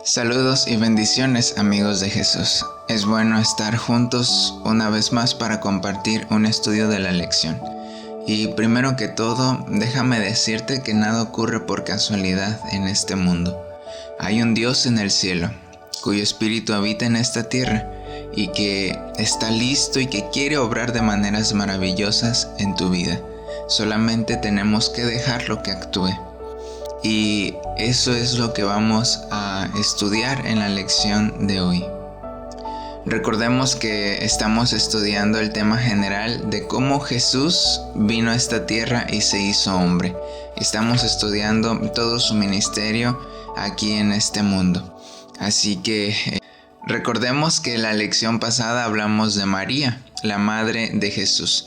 Saludos y bendiciones, amigos de Jesús. Es bueno estar juntos una vez más para compartir un estudio de la lección. Y primero que todo, déjame decirte que nada ocurre por casualidad en este mundo. Hay un Dios en el cielo, cuyo espíritu habita en esta tierra y que está listo y que quiere obrar de maneras maravillosas en tu vida. Solamente tenemos que dejarlo que actúe. Y eso es lo que vamos a estudiar en la lección de hoy. Recordemos que estamos estudiando el tema general de cómo Jesús vino a esta tierra y se hizo hombre. Estamos estudiando todo su ministerio aquí en este mundo. Así que recordemos que en la lección pasada hablamos de María, la madre de Jesús.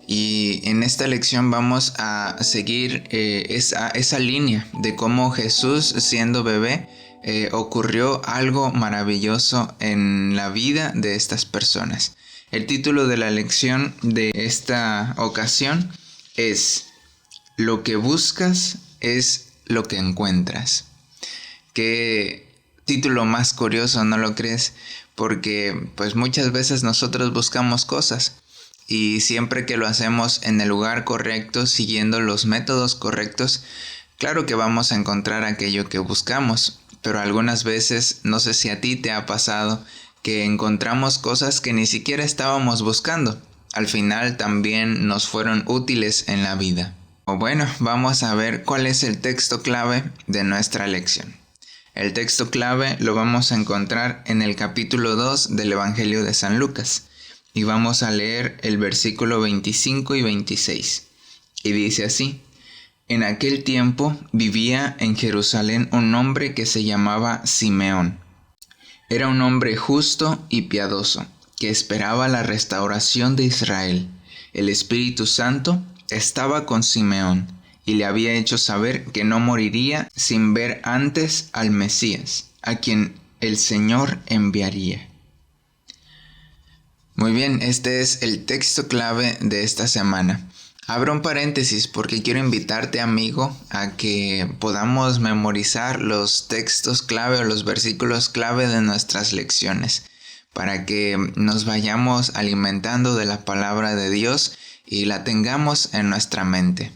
Y en esta lección vamos a seguir esa línea de cómo Jesús, siendo bebé, ocurrió algo maravilloso en la vida de estas personas. El título de la lección de esta ocasión es "Lo que buscas es lo que encuentras". Qué título más curioso, ¿no lo crees? Porque pues muchas veces nosotros buscamos cosas. Y siempre que lo hacemos en el lugar correcto, siguiendo los métodos correctos, claro que vamos a encontrar aquello que buscamos. Pero algunas veces, no sé si a ti te ha pasado, que encontramos cosas que ni siquiera estábamos buscando. Al final también nos fueron útiles en la vida. Bueno, vamos a ver cuál es el texto clave de nuestra lección. El texto clave lo vamos a encontrar en el capítulo 2 del Evangelio de San Lucas. Y vamos a leer el versículo 25 y 26. Y dice así: En aquel tiempo vivía en Jerusalén un hombre que se llamaba Simeón. Era un hombre justo y piadoso, que esperaba la restauración de Israel. El Espíritu Santo estaba con Simeón, y le había hecho saber que no moriría sin ver antes al Mesías, a quien el Señor enviaría. Muy bien, este es el texto clave de esta semana. Abro un paréntesis porque quiero invitarte, amigo, a que podamos memorizar los textos clave o los versículos clave de nuestras lecciones, para que nos vayamos alimentando de la palabra de Dios y la tengamos en nuestra mente.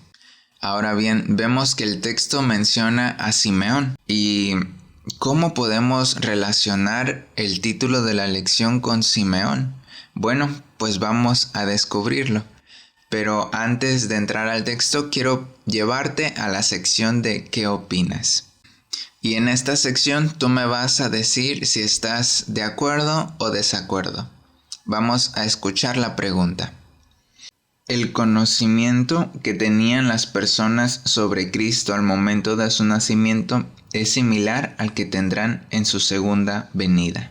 Ahora bien, vemos que el texto menciona a Simeón. ¿Y cómo podemos relacionar el título de la lección con Simeón? Bueno, pues vamos a descubrirlo. Pero antes de entrar al texto, quiero llevarte a la sección de ¿qué opinas? Y en esta sección tú me vas a decir si estás de acuerdo o desacuerdo. Vamos a escuchar la pregunta. ¿El conocimiento que tenían las personas sobre Cristo al momento de su nacimiento es similar al que tendrán en su segunda venida?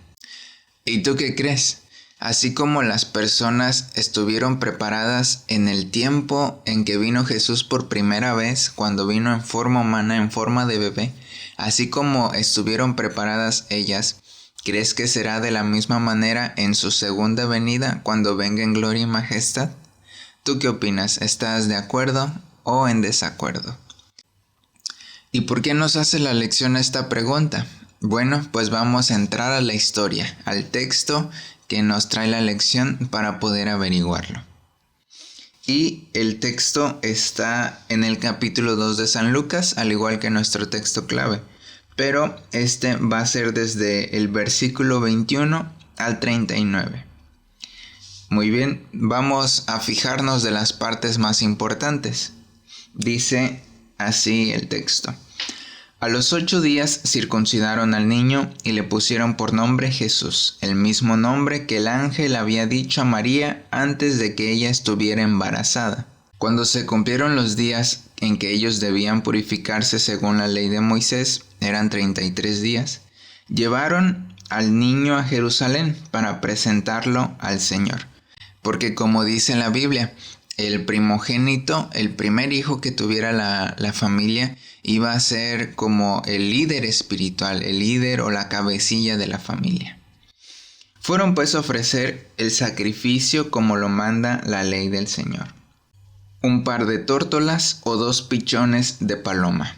¿Y tú qué crees? Así como las personas estuvieron preparadas en el tiempo en que vino Jesús por primera vez, cuando vino en forma humana, en forma de bebé, así como estuvieron preparadas ellas, ¿crees que será de la misma manera en su segunda venida, cuando venga en gloria y majestad? ¿Tú qué opinas? ¿Estás de acuerdo o en desacuerdo? ¿Y por qué nos hace la lección esta pregunta? Bueno, pues vamos a entrar a la historia, al texto que nos trae la lección para poder averiguarlo. Y el texto está en el capítulo 2 de San Lucas, al igual que nuestro texto clave. Pero este va a ser desde el versículo 21 al 39. Muy bien, vamos a fijarnos de las partes más importantes. Dice así el texto. A los 8 días circuncidaron al niño y le pusieron por nombre Jesús, el mismo nombre que el ángel había dicho a María antes de que ella estuviera embarazada. Cuando se cumplieron los días en que ellos debían purificarse según la ley de Moisés, eran 33 días, llevaron al niño a Jerusalén para presentarlo al Señor. Porque como dice la Biblia, el primogénito, el primer hijo que tuviera la familia, iba a ser como el líder espiritual, el líder o la cabecilla de la familia. Fueron pues a ofrecer el sacrificio como lo manda la ley del Señor: un par de tórtolas o 2 pichones de paloma.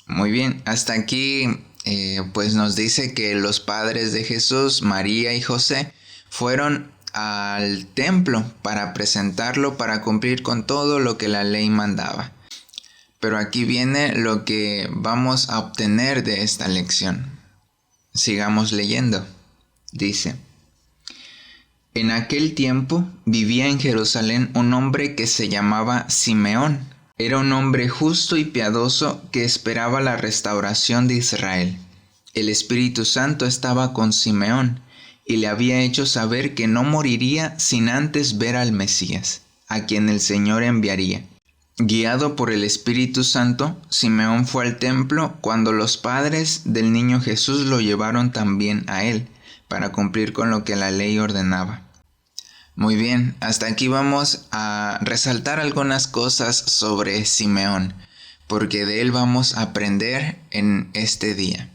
Muy bien, hasta aquí pues nos dice que los padres de Jesús, María y José, fueron al templo para presentarlo, para cumplir con todo lo que la ley mandaba. Pero aquí viene lo que vamos a obtener de esta lección. Sigamos leyendo. Dice: en aquel tiempo vivía en Jerusalén un hombre que se llamaba Simeón. Era un hombre justo y piadoso que esperaba la restauración de Israel. El Espíritu Santo estaba con Simeón y le había hecho saber que no moriría sin antes ver al Mesías, a quien el Señor enviaría. Guiado por el Espíritu Santo, Simeón fue al templo cuando los padres del niño Jesús lo llevaron también a él, para cumplir con lo que la ley ordenaba. Muy bien, hasta aquí vamos a resaltar algunas cosas sobre Simeón, porque de él vamos a aprender en este día.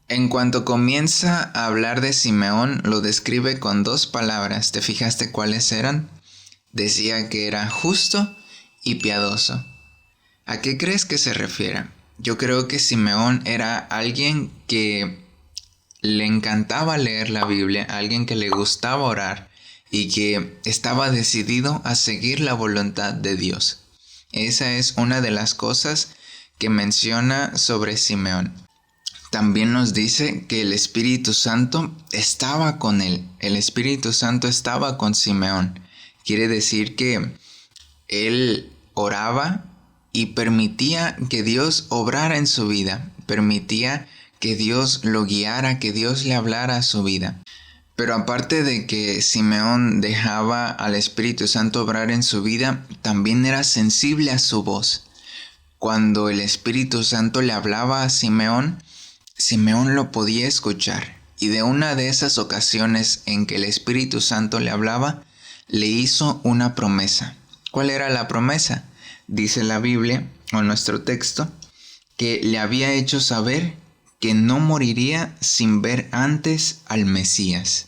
En cuanto comienza a hablar de Simeón, lo describe con 2 palabras. ¿Te fijaste cuáles eran? Decía que era justo y piadoso. ¿A qué crees que se refiere? Yo creo que Simeón era alguien que le encantaba leer la Biblia, alguien que le gustaba orar y que estaba decidido a seguir la voluntad de Dios. Esa es una de las cosas que menciona sobre Simeón. También nos dice que el Espíritu Santo estaba con él. El Espíritu Santo estaba con Simeón. Quiere decir que él oraba y permitía que Dios obrara en su vida. Permitía que Dios lo guiara, que Dios le hablara a su vida. Pero aparte de que Simeón dejaba al Espíritu Santo obrar en su vida, también era sensible a su voz. Cuando el Espíritu Santo le hablaba a Simeón, Simeón lo podía escuchar. Y de una de esas ocasiones en que el Espíritu Santo le hablaba, le hizo una promesa. ¿Cuál era la promesa? Dice la Biblia, o nuestro texto, que le había hecho saber que no moriría sin ver antes al Mesías.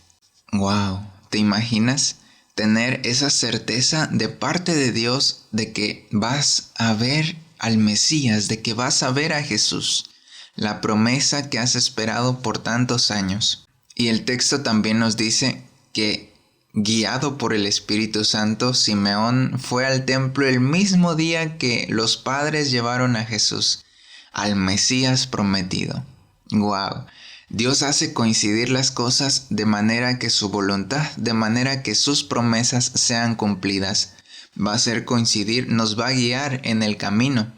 ¡Wow! ¿Te imaginas tener esa certeza de parte de Dios de que vas a ver al Mesías, de que vas a ver a Jesús? La promesa que has esperado por tantos años. Y el texto también nos dice que, guiado por el Espíritu Santo, Simeón fue al templo el mismo día que los padres llevaron a Jesús, al Mesías prometido. ¡Wow! Dios hace coincidir las cosas de manera que su voluntad, de manera que sus promesas sean cumplidas. Va a hacer coincidir, nos va a guiar en el camino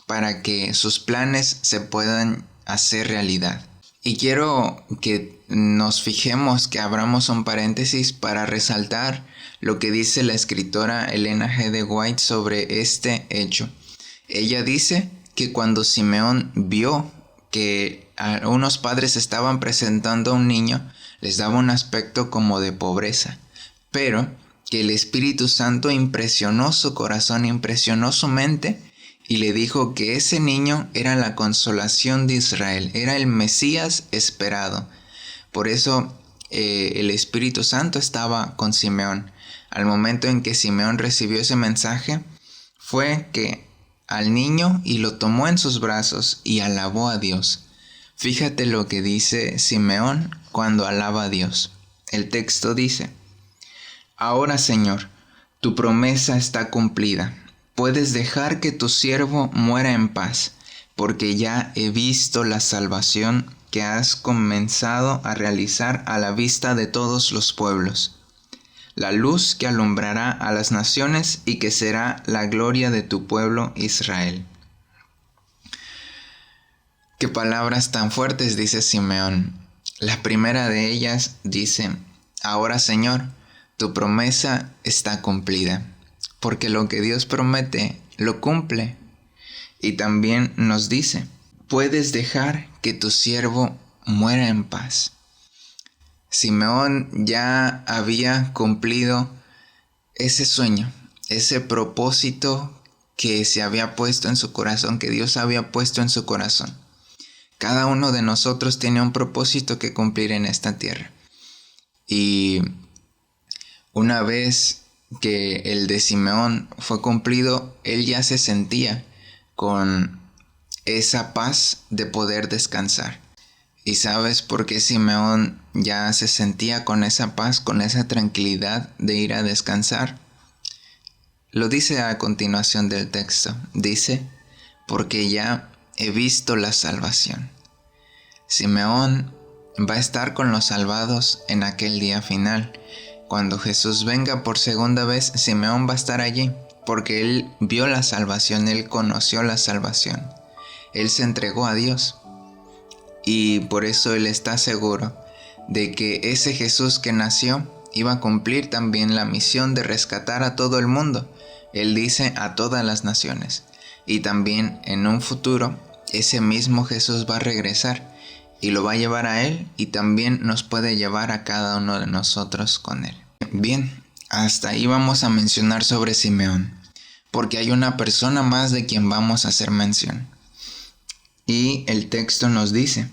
para que sus planes se puedan hacer realidad. Y quiero que nos fijemos, que abramos un paréntesis para resaltar lo que dice la escritora Elena G. de White sobre este hecho. Ella dice que cuando Simeón vio que unos padres estaban presentando a un niño, les daba un aspecto como de pobreza, pero que el Espíritu Santo impresionó su corazón, impresionó su mente, y le dijo que ese niño era la consolación de Israel, era el Mesías esperado. Por eso el Espíritu Santo estaba con Simeón. Al momento en que Simeón recibió ese mensaje, fue que al niño y lo tomó en sus brazos y alabó a Dios. Fíjate lo que dice Simeón cuando alaba a Dios. El texto dice: ahora, Señor, tu promesa está cumplida. Puedes dejar que tu siervo muera en paz, porque ya he visto la salvación que has comenzado a realizar a la vista de todos los pueblos, la luz que alumbrará a las naciones y que será la gloria de tu pueblo Israel. Qué palabras tan fuertes dice Simeón. La primera de ellas dice: ahora, Señor, tu promesa está cumplida. Porque lo que Dios promete, lo cumple. Y también nos dice: puedes dejar que tu siervo muera en paz. Simeón ya había cumplido ese sueño, ese propósito que se había puesto en su corazón, que Dios había puesto en su corazón. Cada uno de nosotros tiene un propósito que cumplir en esta tierra. Y una vez que el de Simeón fue cumplido, él ya se sentía con esa paz de poder descansar. ¿Y sabes por qué Simeón ya se sentía con esa paz, con esa tranquilidad de ir a descansar? Lo dice a continuación del texto. Dice, porque ya he visto la salvación. Simeón va a estar con los salvados en aquel día final. Cuando Jesús venga por segunda vez, Simeón va a estar allí, porque él vio la salvación, él conoció la salvación. Él se entregó a Dios. Y por eso él está seguro de que ese Jesús que nació iba a cumplir también la misión de rescatar a todo el mundo. Él dice a todas las naciones. Y también en un futuro ese mismo Jesús va a regresar y lo va a llevar a él, y también nos puede llevar a cada uno de nosotros con él. Bien, hasta ahí vamos a mencionar sobre Simeón, porque hay una persona más de quien vamos a hacer mención. Y el texto nos dice,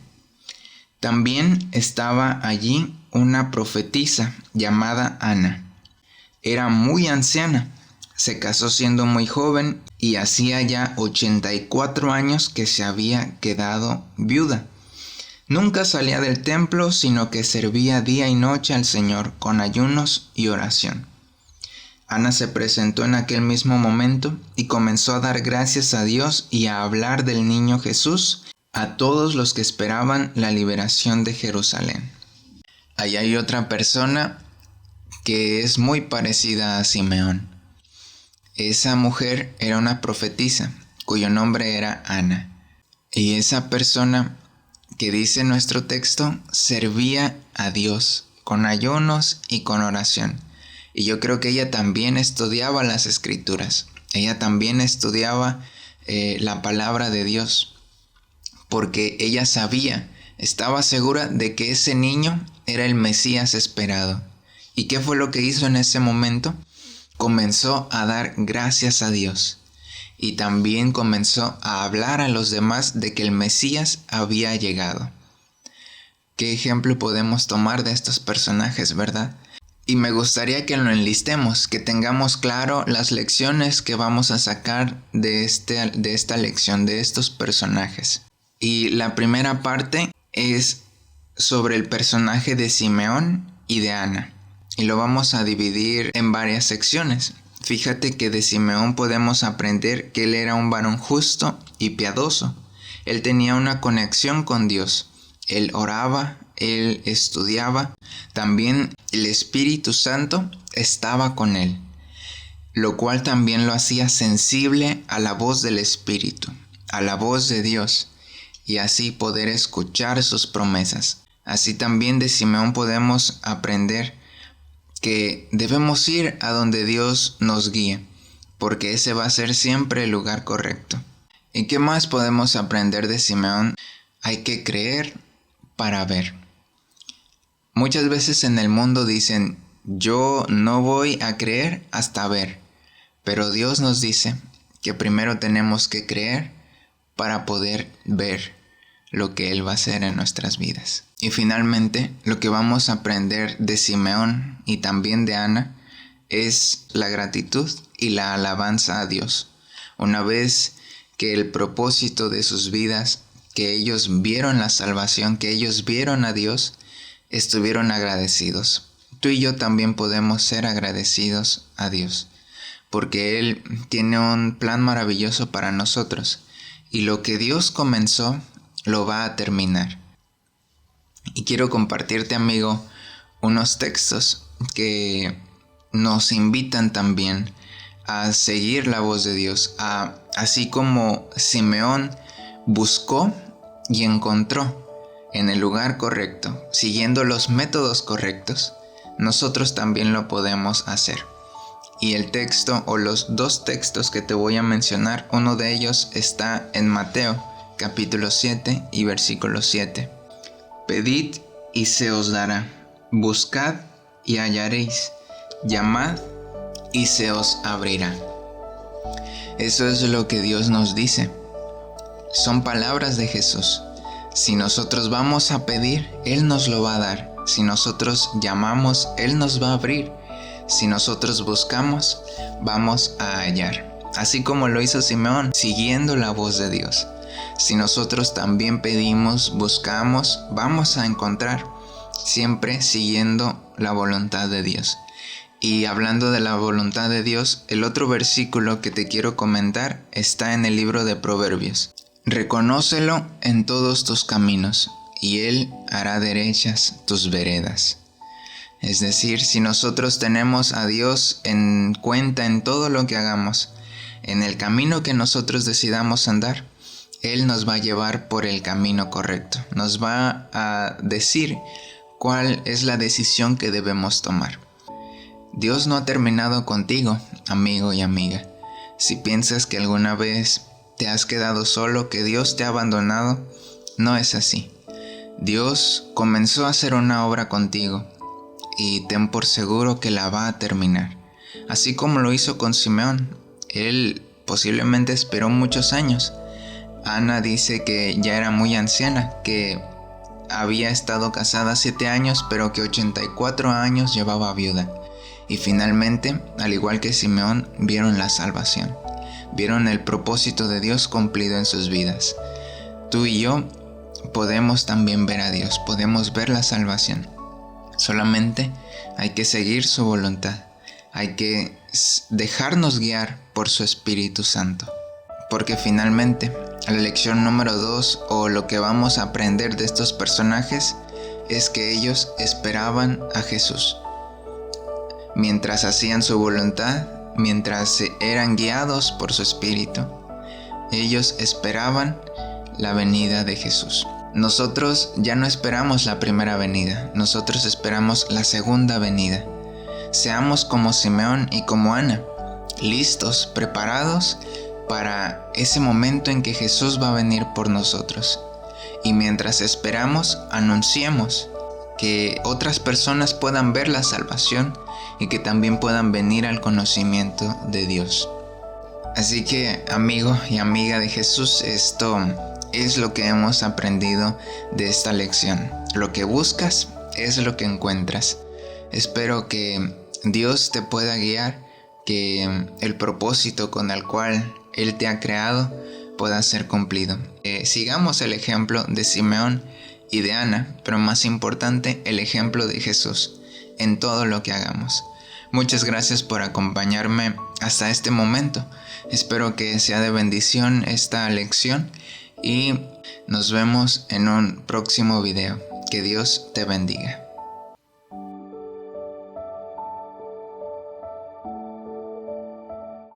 también estaba allí una profetisa llamada Ana. Era muy anciana, se casó siendo muy joven y hacía ya 84 años que se había quedado viuda. Nunca salía del templo, sino que servía día y noche al Señor con ayunos y oración. Ana se presentó en aquel mismo momento y comenzó a dar gracias a Dios y a hablar del niño Jesús a todos los que esperaban la liberación de Jerusalén. Ahí hay otra persona que es muy parecida a Simeón. Esa mujer era una profetisa, cuyo nombre era Ana. Y esa persona que dice nuestro texto, servía a Dios con ayunos y con oración. Y yo creo que ella también estudiaba las Escrituras. Ella también estudiaba la palabra de Dios. Porque ella sabía, estaba segura de que ese niño era el Mesías esperado. ¿Y qué fue lo que hizo en ese momento? Comenzó a dar gracias a Dios. Y también comenzó a hablar a los demás de que el Mesías había llegado. ¿Qué ejemplo podemos tomar de estos personajes, verdad? Y me gustaría que lo enlistemos, que tengamos claro las lecciones que vamos a sacar de esta lección, de estos personajes. Y la primera parte es sobre el personaje de Simeón y de Ana. Y lo vamos a dividir en varias secciones. Fíjate que de Simeón podemos aprender que él era un varón justo y piadoso. Él tenía una conexión con Dios. Él oraba, él estudiaba. También el Espíritu Santo estaba con él, lo cual también lo hacía sensible a la voz del Espíritu, a la voz de Dios, y así poder escuchar sus promesas. Así también de Simeón podemos aprender que debemos ir a donde Dios nos guíe, porque ese va a ser siempre el lugar correcto. ¿Y qué más podemos aprender de Simeón? Hay que creer para ver. Muchas veces en el mundo dicen, yo no voy a creer hasta ver, pero Dios nos dice que primero tenemos que creer para poder ver lo que Él va a hacer en nuestras vidas. Y finalmente, lo que vamos a aprender de Simeón y también de Ana es la gratitud y la alabanza a Dios. Una vez que el propósito de sus vidas, que ellos vieron la salvación, que ellos vieron a Dios, estuvieron agradecidos. Tú y yo también podemos ser agradecidos a Dios, porque Él tiene un plan maravilloso para nosotros, y lo que Dios comenzó, lo va a terminar. Y quiero compartirte, amigo, unos textos que nos invitan también a seguir la voz de Dios, así como Simeón buscó y encontró en el lugar correcto, siguiendo los métodos correctos, nosotros también lo podemos hacer. Y el texto o los dos textos que te voy a mencionar, uno de ellos está en Mateo capítulo 7 y versículo 7. Pedid y se os dará, buscad y hallaréis, llamad y se os abrirá. Eso es lo que Dios nos dice. Son palabras de Jesús. Si nosotros vamos a pedir, Él nos lo va a dar. Si nosotros llamamos, Él nos va a abrir. Si nosotros buscamos, vamos a hallar. Así como lo hizo Simeón, siguiendo la voz de Dios. Si nosotros también pedimos, buscamos, vamos a encontrar, siempre siguiendo la voluntad de Dios. Y hablando de la voluntad de Dios, el otro versículo que te quiero comentar está en el libro de Proverbios. Reconócelo en todos tus caminos, y Él hará derechas tus veredas. Es decir, si nosotros tenemos a Dios en cuenta en todo lo que hagamos, en el camino que nosotros decidamos andar, Él nos va a llevar por el camino correcto. Nos va a decir cuál es la decisión que debemos tomar. Dios no ha terminado contigo, amigo y amiga. Si piensas que alguna vez te has quedado solo, que Dios te ha abandonado, no es así. Dios comenzó a hacer una obra contigo y ten por seguro que la va a terminar. Así como lo hizo con Simeón. Él posiblemente esperó muchos años. Ana dice que ya era muy anciana, que había estado casada 7 años, pero que 84 años llevaba viuda. Y finalmente, al igual que Simeón, vieron la salvación. Vieron el propósito de Dios cumplido en sus vidas. Tú y yo podemos también ver a Dios, podemos ver la salvación. Solamente hay que seguir su voluntad. Hay que dejarnos guiar por su Espíritu Santo. Porque finalmente, la lección número 2, o lo que vamos a aprender de estos personajes, es que ellos esperaban a Jesús. Mientras hacían su voluntad, mientras eran guiados por su Espíritu, ellos esperaban la venida de Jesús. Nosotros ya no esperamos la primera venida, nosotros esperamos la segunda venida. Seamos como Simeón y como Ana, listos, preparados para ese momento en que Jesús va a venir por nosotros. Y mientras esperamos, anunciemos que otras personas puedan ver la salvación y que también puedan venir al conocimiento de Dios. Así que, amigo y amiga de Jesús, esto es lo que hemos aprendido de esta lección. Lo que buscas es lo que encuentras. Espero que Dios te pueda guiar, que el propósito con el cual Él te ha creado pueda ser cumplido. Sigamos el ejemplo de Simeón y de Ana, pero más importante, el ejemplo de Jesús en todo lo que hagamos. Muchas gracias por acompañarme hasta este momento. Espero que sea de bendición esta lección y nos vemos en un próximo video. Que Dios te bendiga.